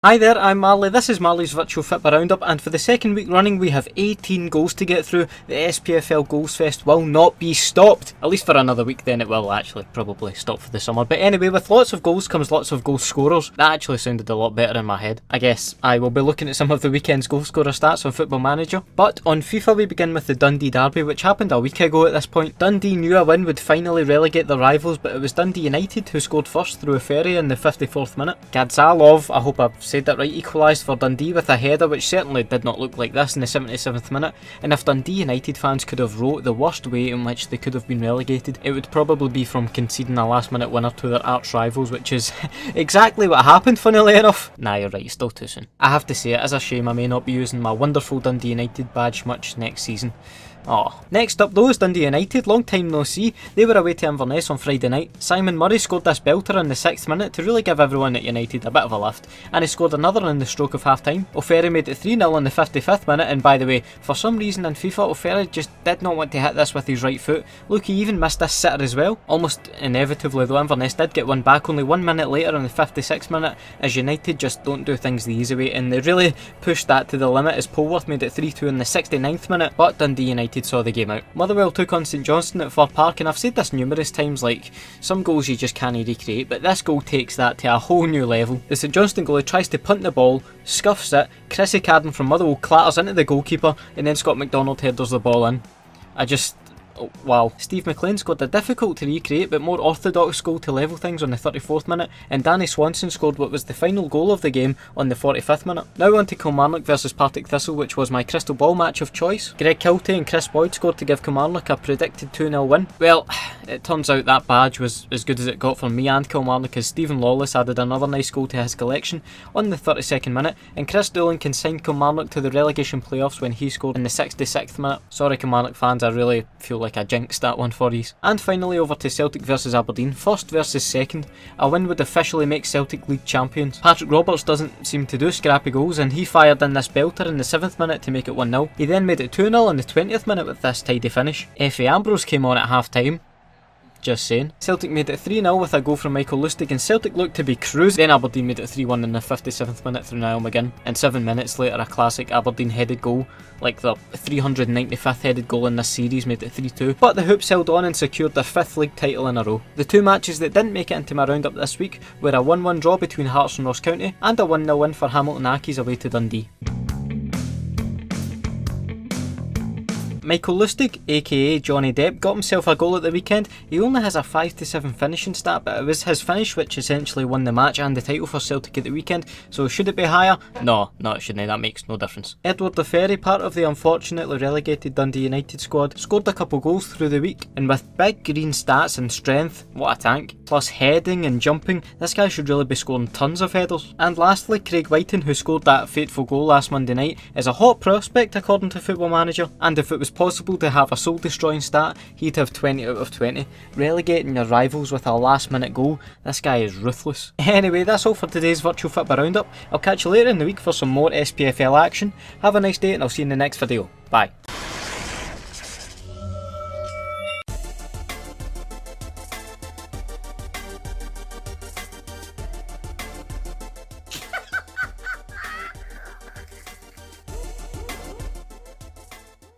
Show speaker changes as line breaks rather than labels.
Hi there, I'm Marley. This is Marley's Virtual Fitba Roundup, and for the second week running we have 18 goals to get through. The SPFL Goals Fest will not be stopped, at least for another week. Then it will actually probably stop for the summer. But anyway, with lots of goals comes lots of goal scorers. That actually sounded a lot better in my head. I guess I will be looking at some of the weekend's goal scorer stats on Football Manager. But on FIFA we begin with the Dundee derby, which happened a week ago at this point. Dundee knew a win would finally relegate their rivals, but it was Dundee United who scored first through a ferry in the 54th minute. Gadzalov, I hope I've said that right, equalised for Dundee with a header which certainly did not look like this in the 77th minute, and if Dundee United fans could have wrote the worst way in which they could have been relegated, it would probably be from conceding a last minute winner to their arch rivals, which is exactly what happened, funnily enough. Nah, you're right, still too soon. I have to say, it is a shame I may not be using my wonderful Dundee United badge much next season. Oh. Next up though is Dundee United, long time no see. They were away to Inverness on Friday night. Simon Murray scored this belter in the 6th minute to really give everyone at United a bit of a lift, and he scored another in the stroke of half time. O'Ferry made it 3-0 in the 55th minute, and by the way, for some reason in FIFA O'Ferry just did not want to hit this with his right foot. Look, he even missed this sitter as well. Almost inevitably though, Inverness did get one back only 1 minute later in the 56th minute, as United just don't do things the easy way, and they really pushed that to the limit as Polworth made it 3-2 in the 69th minute, but Dundee United saw the game out. Motherwell took on St Johnstone at Fir Park, and I've said this numerous times, like, some goals you just can't recreate, but this goal takes that to a whole new level. The St Johnstone goalie tries to punt the ball, scuffs it, Chrissy Carden from Motherwell clatters into the goalkeeper, and then Scott McDonald headers the ball in. Oh, wow. Steve McLean scored a difficult to recreate but more orthodox goal to level things on the 34th minute, and Danny Swanson scored what was the final goal of the game on the 45th minute. Now on to Kilmarnock versus Partick Thistle, which was my crystal ball match of choice. Greg Kiltie and Chris Boyd scored to give Kilmarnock a predicted 2-0 win. Well, it turns out that badge was as good as it got for me and Kilmarnock, as Stephen Lawless added another nice goal to his collection on the 32nd minute, and Chris Doolan consigned Kilmarnock to the relegation playoffs when he scored in the 66th minute. Sorry Kilmarnock fans, I really feel like I jinxed that one for you. And finally over to Celtic versus Aberdeen, first versus second. A win would officially make Celtic league champions. Patrick Roberts doesn't seem to do scrappy goals, and he fired in this belter in the 7th minute to make it 1-0. He then made it 2-0 in the 20th minute with this tidy finish. Effie Ambrose came on at half time. Just saying. Celtic made it 3-0 with a goal from Michael Lustig, and Celtic looked to be cruising. Then Aberdeen made it 3-1 in the 57th minute through Niall McGinn, and 7 minutes later a classic Aberdeen headed goal, like the 395th headed goal in this series, made it 3-2. But the Hoops held on and secured their 5th league title in a row. The two matches that didn't make it into my roundup this week were a 1-1 draw between Hearts and Ross County, and a 1-0 win for Hamilton Accies away to Dundee. Michael Lustig, aka Johnny Depp, got himself a goal at the weekend. He only has a 5-7 finishing stat, but it was his finish which essentially won the match and the title for Celtic at the weekend, so should it be higher? No, it shouldn't, that makes no difference. Edward O'Ferry, part of the unfortunately relegated Dundee United squad, scored a couple goals through the week, and with big green stats and strength, what a tank, plus heading and jumping, this guy should really be scoring tons of headers. And lastly, Craig Whiten, who scored that fateful goal last Monday night, is a hot prospect according to Football Manager, and if it was possible to have a soul destroying stat, he'd have 20 out of 20. Relegating your rivals with a last minute goal, this guy is ruthless. Anyway, that's all for today's Virtual Fitba Roundup. I'll catch you later in the week for some more SPFL action. Have a nice day and I'll see you in the next video. Bye.